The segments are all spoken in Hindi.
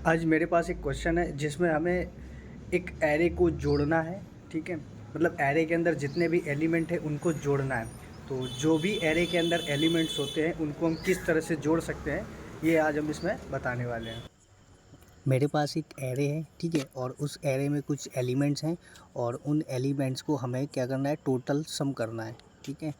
आज मेरे पास एक क्वेश्चन है जिसमें हमें एक एरे को जोड़ना है। ठीक है, मतलब एरे के अंदर जितने भी एलिमेंट हैं उनको जोड़ना है। तो जो भी एरे के अंदर एलिमेंट्स होते हैं उनको हम किस तरह से जोड़ सकते हैं, ये आज हम इसमें बताने वाले हैं। मेरे पास एक एरे है, ठीक है, और उस एरे में कुछ एलिमेंट्स हैं और उन एलिमेंट्स को हमें क्या करना है, टोटल सम करना है। ठीक है,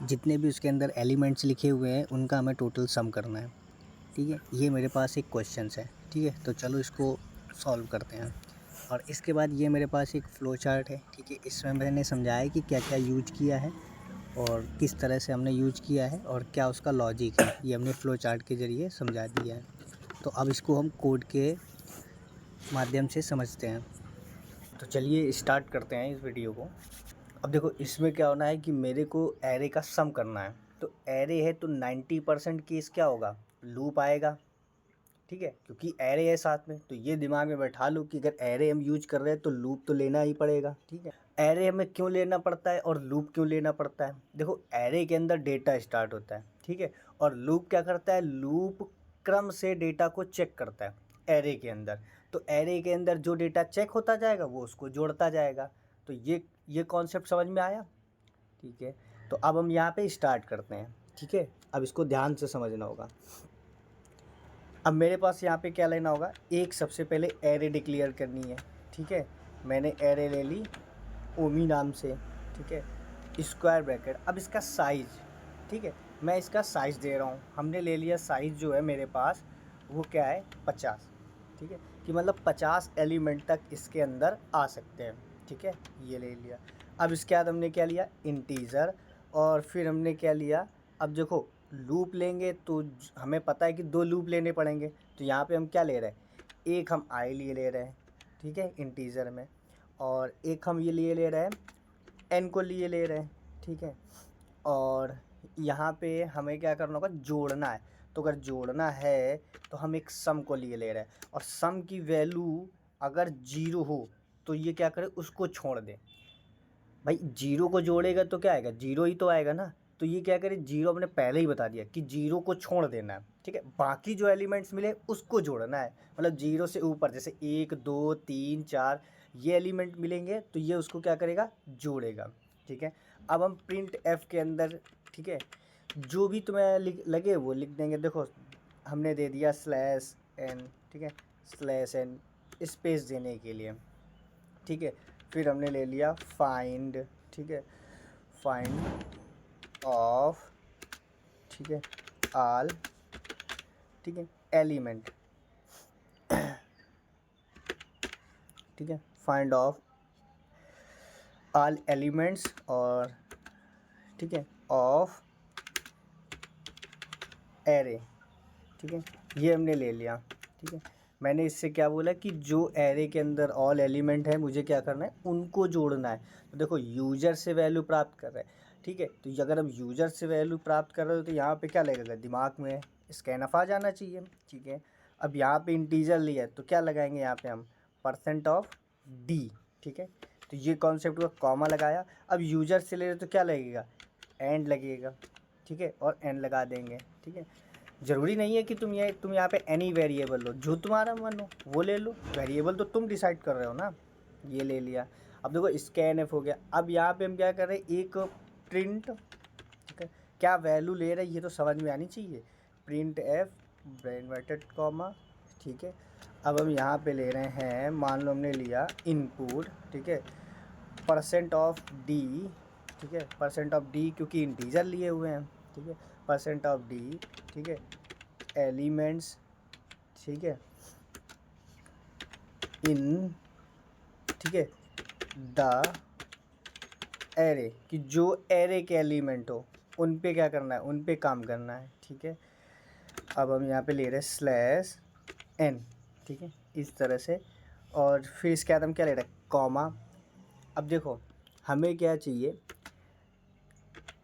जितने भी उसके अंदर एलिमेंट्स लिखे हुए हैं उनका हमें टोटल सम करना है। ठीक है, ये मेरे पास एक क्वेश्चंस है। ठीक है, तो चलो इसको सॉल्व करते हैं। और इसके बाद ये मेरे पास एक फ्लो चार्ट है। ठीक है, इसमें मैंने समझाया कि क्या क्या यूज किया है और किस तरह से हमने यूज किया है और क्या उसका लॉजिक है, ये हमने फ्लो चार्ट के ज़रिए समझा दिया है। तो अब इसको हम कोड के माध्यम से समझते हैं। तो चलिए स्टार्ट करते हैं इस वीडियो को। अब देखो, इसमें क्या होना है कि मेरे को एरे का सम करना है। तो एरे है तो 90% केस क्या होगा, लूप आएगा। ठीक है, क्योंकि एरे है साथ में, तो ये दिमाग में बैठा लो कि अगर एरे हम यूज कर रहे हैं तो लूप तो लेना ही पड़ेगा। ठीक है, एरे हमें क्यों लेना पड़ता है और लूप क्यों लेना पड़ता है। देखो, एरे के अंदर डेटा स्टार्ट होता है, ठीक है, और लूप क्या करता है, लूप क्रम से डेटा को चेक करता है एरे के अंदर। तो एरे के अंदर जो डेटा चेक होता जाएगा वो उसको जोड़ता जाएगा। तो ये कॉन्सेप्ट समझ में आया। ठीक है, तो अब हम यहाँ पे स्टार्ट करते हैं। ठीक है, अब इसको ध्यान से समझना होगा। अब मेरे पास यहाँ पे क्या लेना होगा, एक सबसे पहले एरे डिक्लेयर करनी है। ठीक है, मैंने एरे ले ली ओमी नाम से। ठीक है, स्क्वायर ब्रैकेट, अब इसका साइज़, ठीक है, मैं इसका साइज़ दे रहा हूँ। हमने ले लिया साइज़ जो है मेरे पास, वो क्या है, 50। ठीक है, कि मतलब 50 एलिमेंट तक इसके अंदर आ सकते हैं। ठीक है, ये ले लिया। अब इसके बाद हमने क्या लिया, इंटीज़र, और फिर हमने क्या लिया, अब देखो लूप लेंगे तो हमें पता है कि 2 लूप लेने पड़ेंगे। तो यहाँ पे हम क्या ले रहे हैं, एक हम आई लिए ले रहे हैं, ठीक है, इंटीज़र में, और एक हम ये लिए ले रहे हैं, एन को लिए ले रहे हैं। ठीक है, और यहाँ पे हमें क्या करना होगा, जोड़ना है। तो अगर जोड़ना है तो हम एक सम को लिए ले रहे हैं, और सम की वैल्यू अगर 0 हो तो ये क्या करे, उसको छोड़ दे। भाई 0 को जोड़ेगा तो क्या आएगा, 0 ही तो आएगा ना। तो ये क्या करे, 0 हमने पहले ही बता दिया कि 0 को छोड़ देना है। ठीक है, बाकी जो एलिमेंट्स मिले उसको जोड़ना है। मतलब 0 से ऊपर जैसे 1 2 3 4 ये एलिमेंट मिलेंगे तो ये उसको क्या करेगा, जोड़ेगा। ठीक है, अब हम प्रिंट एफ के अंदर, ठीक है, जो भी तुम्हें लगे वो लिख देंगे। देखो, हमने दे दिया स्लैश एन, ठीक है, स्लैश एन स्पेस देने के लिए। ठीक है, फिर हमने ले लिया फाइंड, ठीक है, फाइंड ऑफ, ठीक है, आल, ठीक है, एलिमेंट, ठीक है, फाइंड ऑफ आल एलिमेंट्स, और ठीक है, ऑफ एरे। ठीक है, ये हमने ले लिया। ठीक है, मैंने इससे क्या बोला कि जो एरे के अंदर ऑल एलिमेंट है मुझे क्या करना है, उनको जोड़ना है। तो देखो, यूज़र से वैल्यू प्राप्त कर रहे हैं। ठीक है, तो अगर हम यूज़र से वैल्यू प्राप्त कर रहे हो तो यहाँ पे क्या लगेगा, दिमाग में स्कैनफ आ जाना चाहिए। ठीक है, अब यहाँ पे इंटीजर लिया है तो क्या लगाएंगे यहाँ पे हम, परसेंट ऑफ डी। ठीक है, तो ये कॉन्सेप्ट का कॉमा लगाया। अब यूज़र से ले रहे तो क्या लगेगा, एंड लगेगा। ठीक है, और एंड लगा देंगे। ठीक है, ज़रूरी नहीं है कि तुम यहाँ पे एनी वेरिएबल लो, जो तुम्हारा मन हो वो ले लो। वेरिएबल तो तुम डिसाइड कर रहे हो ना। ये ले लिया। अब देखो, स्कैन एफ हो गया। अब यहाँ पे हम क्या कर रहे हैं, एक प्रिंट, ठीक है, क्या वैल्यू ले रहे हैं ये तो समझ में आनी चाहिए। प्रिंट एफ ब्रैकेट कॉमा, ठीक है, अब हम यहाँ पे ले रहे हैं, मान लो हमने लिया इनपुट, ठीक है, परसेंट ऑफ डी। ठीक है, परसेंट ऑफ डी क्योंकि इंटीजर लिए हुए हैं। ठीक है, परसेंट ऑफ डी, ठीक है, एलिमेंट्स, ठीक है, इन, ठीक है, द एरे, कि जो एरे के एलिमेंट हो उन पे क्या करना है, उन पे काम करना है। ठीक है, अब हम यहाँ पे ले रहे हैं स्लैश एन। ठीक है, इस तरह से, और फिर इसके बाद हम क्या ले रहे हैं, कॉमा। अब देखो, हमें क्या चाहिए,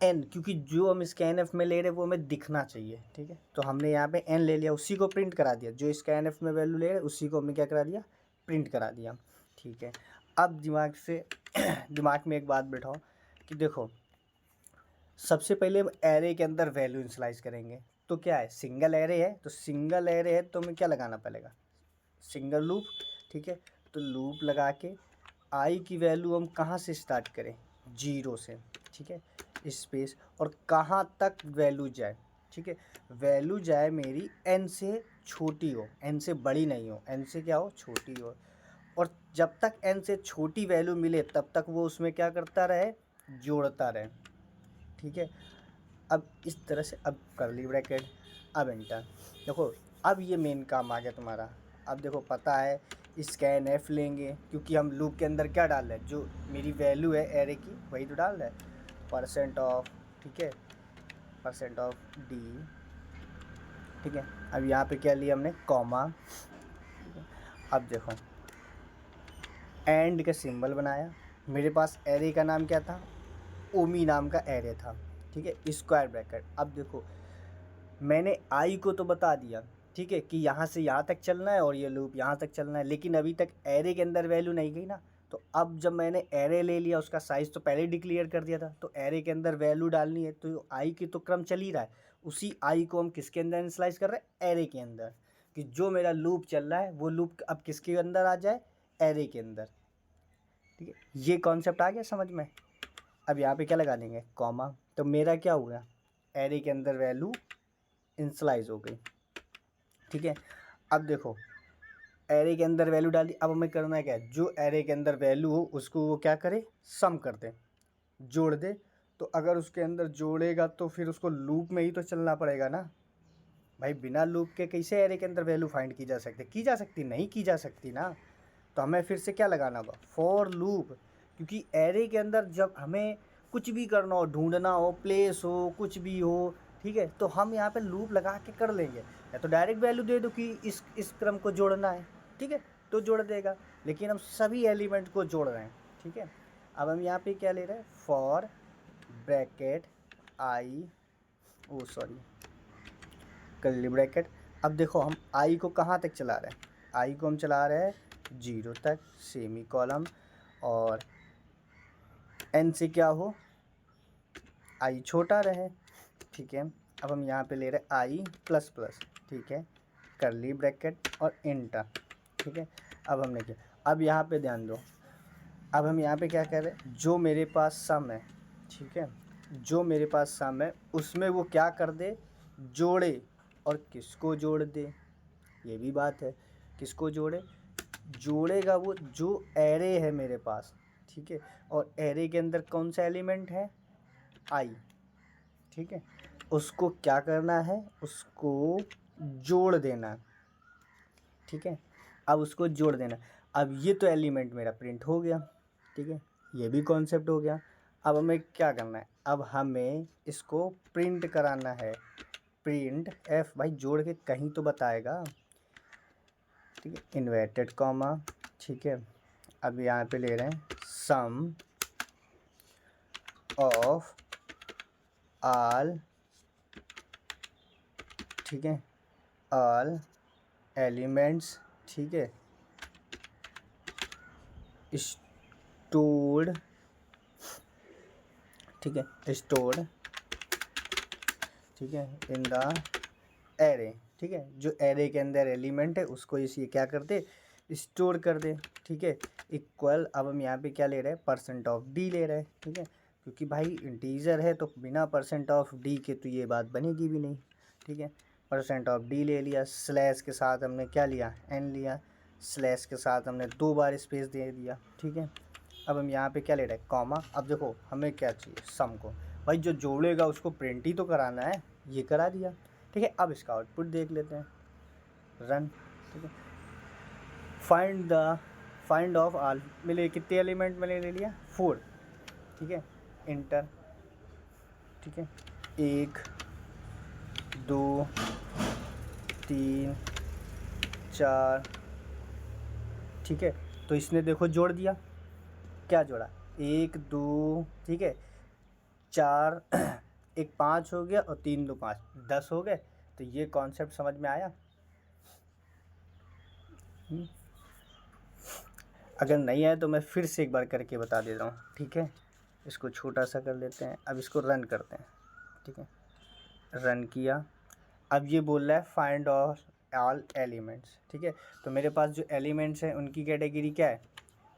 एन, क्योंकि जो हम स्कैन एफ में ले रहे हैं वो हमें दिखना चाहिए। ठीक है, तो हमने यहाँ पे एन ले लिया, उसी को प्रिंट करा दिया। जो स्कैन एफ में वैल्यू ले रहे हैं उसी को हमने क्या करा दिया, प्रिंट करा दिया। ठीक है, अब दिमाग से दिमाग में एक बात बैठाओ कि देखो, सबसे पहले हम एरे के अंदर वैल्यू इनिशियलाइज करेंगे। तो क्या है, सिंगल एरे है, तो सिंगल एरे है तो हमें क्या लगाना पड़ेगा, सिंगल लूप, ठीक है। तो लूप लगा के आई की वैल्यू हम कहाँ से स्टार्ट करें, 0 से, ठीक है, स्पेस, और कहाँ तक वैल्यू जाए, ठीक है, वैल्यू जाए मेरी n से छोटी हो, n से बड़ी नहीं हो, n से क्या हो, छोटी हो, और जब तक n से छोटी वैल्यू मिले तब तक वो उसमें क्या करता रहे, जोड़ता रहे, ठीक है। अब इस तरह से, अब कर्ली ब्रैकेट, अब एंटर, देखो अब ये मेन काम आ गया तुम्हारा। अब देखो पता है स्कैन एफ लेंगे, क्योंकि हम लूप के अंदर क्या डाल रहे हैं, जो मेरी वैल्यू है एरे की वही तो डाल रहे हैं, परसेंट ऑफ, ठीक है, परसेंट ऑफ डी, ठीक है। अब यहाँ पे क्या लिया हमने, कॉमा, ठीक है। अब देखो एंड का सिंबल बनाया, मेरे पास एरे का नाम क्या था, ओमी नाम का एरे था, ठीक है, स्क्वायर ब्रैकेट। अब देखो मैंने आई को तो बता दिया, ठीक है, कि यहाँ से यहाँ तक चलना है और ये लूप यहाँ तक चलना है, लेकिन अभी तक एरे के अंदर वैल्यू नहीं गई ना। तो अब जब मैंने एरे ले लिया, उसका साइज़ तो पहले ही डिक्लेयर कर दिया था, तो एरे के अंदर वैल्यू डालनी है, तो आई की तो क्रम चल ही रहा है, उसी आई को हम किसके अंदर इनिशियलाइज कर रहे हैं, एरे के अंदर, कि जो मेरा लूप चल रहा है वो लूप अब किसके अंदर आ जाए, एरे के अंदर, ठीक है। ये कॉन्सेप्ट आ गया समझ में। अब यहाँ पे क्या लगा देंगे, कॉमा, तो मेरा क्या हुआ, एरे के अंदर वैल्यू इनिशियलाइज हो गई, ठीक है। अब देखो एरे के अंदर वैल्यू डाली, अब हमें करना क्या है, जो एरे के अंदर वैल्यू हो उसको वो क्या करे, सम कर दे, जोड़ दे। तो अगर उसके अंदर जोड़ेगा तो फिर उसको लूप में ही तो चलना पड़ेगा ना भाई, बिना लूप के कैसे एरे के अंदर वैल्यू फाइंड की जा सकती, की जा सकती नहीं, की जा सकती ना। तो हमें फिर से क्या लगाना होगा, फॉर लूप, क्योंकि एरे के अंदर जब हमें कुछ भी करना हो, ढूंढना हो, प्लेस हो, कुछ भी हो, ठीक है, तो हम यहाँ पे लूप लगा के कर लेंगे, या तो डायरेक्ट वैल्यू दे दो कि इस क्रम को जोड़ना है, ठीक है, तो जोड़ देगा, लेकिन हम सभी एलिमेंट को जोड़ रहे हैं, ठीक है। अब हम यहाँ पे क्या ले रहे हैं, for bracket I, oh sorry, curly bracket. अब देखो हम आई को कहाँ तक चला रहे हैं, आई को हम चला रहे हैं 0 तक, सेमी कॉलम, और एन से क्या हो, आई छोटा रहे, ठीक है। अब हम यहाँ पे ले रहे हैं आई प्लस प्लस, ठीक है, कर्ली ब्रैकेट और इंटर, ठीक है। अब हमने क्या, अब यहाँ पे ध्यान दो, अब हम यहाँ पे क्या कर रहे हैं, जो मेरे पास सम है, ठीक है, जो मेरे पास सम है उसमें वो क्या कर दे, जोड़े, और किसको जोड़ दे, ये भी बात है, किसको जोड़े, जोड़ेगा वो जो एरे है मेरे पास, ठीक है, और एरे के अंदर कौन सा एलिमेंट है, आई, ठीक है, उसको क्या करना है, उसको जोड़ देना, ठीक है। अब उसको जोड़ देना, अब ये तो एलिमेंट मेरा प्रिंट हो गया, ठीक है, ये भी कॉन्सेप्ट हो गया। अब हमें क्या करना है, अब हमें इसको प्रिंट कराना है, प्रिंट एफ, भाई जोड़ के कहीं तो बताएगा, ठीक है, इन्वर्टेड कॉमा, ठीक है। अब यहाँ पे ले रहे हैं सम ऑफ ऑल, ठीक है, ऑल एलिमेंट्स, ठीक है, स्टोर्ड, ठीक है, स्टोर्ड, ठीक है, इन द एरे, ठीक है, जो एरे के अंदर एलिमेंट है उसको इसी क्या कर दे, स्टोर कर दे, ठीक है, इक्वल। अब हम यहाँ पे क्या ले रहे हैं, परसेंट ऑफ डी ले रहे हैं, ठीक है, क्योंकि भाई इंटीजर है तो बिना परसेंट ऑफ डी के तो ये बात बनेगी भी नहीं, ठीक है। परसेंट ऑफ डी ले लिया, स्लैश के साथ हमने क्या लिया, एन लिया, स्लैश के साथ हमने 2 बार स्पेस दे दिया, ठीक है। अब हम यहाँ पे क्या ले रहे हैं, कॉमा। अब देखो हमें क्या चाहिए, सम को, भाई जो जोड़ेगा उसको प्रिंट ही तो कराना है, ये करा दिया, ठीक है। अब इसका आउटपुट देख लेते हैं, रन, ठीक है। फाइंड ऑफ ऑल मिले, कितने एलिमेंट मैंने ले लिया, 4, ठीक है, इंटर, ठीक है, 1 2 3 4, ठीक है। तो इसने देखो जोड़ दिया, क्या जोड़ा, 1 2, ठीक है, 4 एक 5 हो गया, और 3 2 5 10 हो गए। तो ये कॉन्सेप्ट समझ में आया। अगर नहीं आया तो मैं फिर से एक बार करके बता देता हूँ, ठीक है। इसको छोटा सा कर लेते हैं, अब इसको रन करते हैं, ठीक है, रन किया। अब ये बोल रहा है फाइंड ऑफ ऑल एलिमेंट्स, ठीक है। तो मेरे पास जो एलिमेंट्स हैं उनकी कैटेगरी क्या है,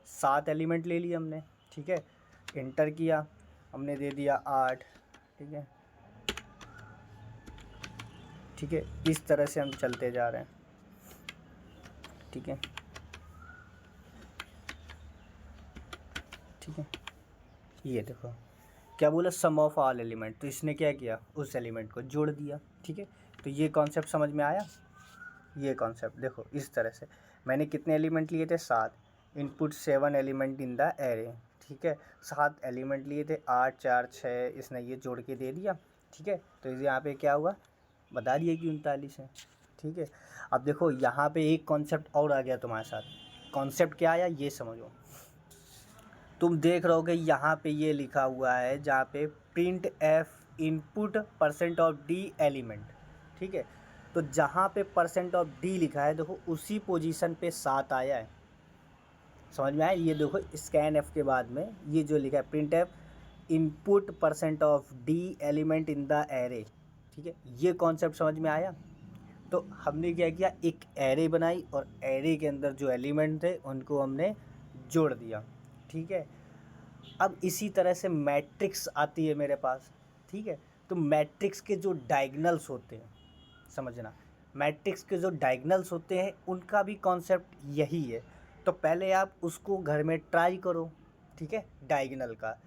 7 एलिमेंट ले लिए हमने, ठीक है। इंटर किया, हमने दे दिया 8, ठीक है, ठीक है। इस तरह से हम चलते जा रहे हैं, ठीक है, ठीक है। ये देखो क्या बोला, सम ऑफ ऑल एलिमेंट, तो इसने क्या किया, उस एलिमेंट को जोड़ दिया, ठीक है। तो ये कॉन्सेप्ट समझ में आया। ये कॉन्सेप्ट देखो इस तरह से, मैंने कितने एलिमेंट लिए थे, 7, input 7 element in the array, ठीक है। 7 एलिमेंट लिए थे, 8 4 6, इसने ये जोड़ के दे दिया, ठीक है। तो इस यहाँ पे क्या हुआ, बता दिए कि 39 है, ठीक है। अब देखो यहाँ पे एक कॉन्सेप्ट और आ गया तुम्हारे साथ। कॉन्सेप्ट क्या आया ये समझो। तुम देख रहे हो कि यहाँ पे ये लिखा हुआ है जहाँ पे print F input percent of D element, ठीक है। तो जहाँ पे परसेंट ऑफ डी लिखा है देखो उसी पोजीशन पे 7 आया है, समझ में आया। ये देखो स्कैन एफ के बाद में ये जो लिखा है print F input percent of D element in the array, ठीक है। ये कॉन्सेप्ट समझ में आया। तो हमने क्या किया, एक एरे बनाई और एरे के अंदर जो एलिमेंट थे उनको हमने जोड़ दिया, ठीक है। अब इसी तरह से मैट्रिक्स आती है मेरे पास, ठीक है। तो मैट्रिक्स के जो डायगनल्स होते हैं, समझना, मैट्रिक्स के जो डायगनल्स होते हैं उनका भी कॉन्सेप्ट यही है। तो पहले आप उसको घर में ट्राई करो, ठीक है, डायगनल का,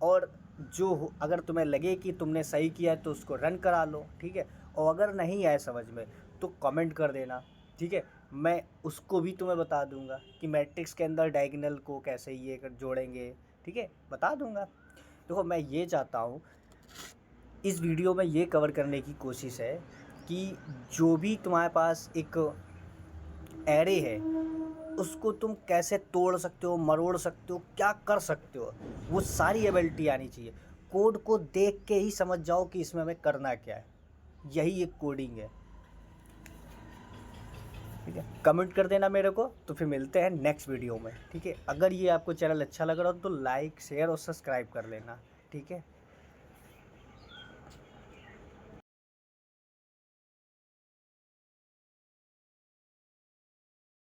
और जो अगर तुम्हें लगे कि तुमने सही किया है तो उसको रन करा लो, ठीक है। और अगर नहीं आए समझ में तो कमेंट कर देना, ठीक है। मैं उसको भी तुम्हें बता दूंगा कि मैट्रिक्स के अंदर डायगनल को कैसे ये जोड़ेंगे, ठीक है, बता दूंगा। देखो मैं ये चाहता हूँ इस वीडियो में ये कवर करने की कोशिश है कि जो भी तुम्हारे पास एक एरे है उसको तुम कैसे तोड़ सकते हो, मरोड़ सकते हो, क्या कर सकते हो, वो सारी एबिलिटी आनी चाहिए। कोड को देख के ही समझ जाओ कि इसमें हमें करना क्या है, यही एक कोडिंग है, ठीक है। कमेंट कर देना मेरे को, तो फिर मिलते हैं नेक्स्ट वीडियो में, ठीक है। अगर ये आपको चैनल अच्छा लग रहा हो तो लाइक शेयर और सब्सक्राइब कर लेना, ठीक है।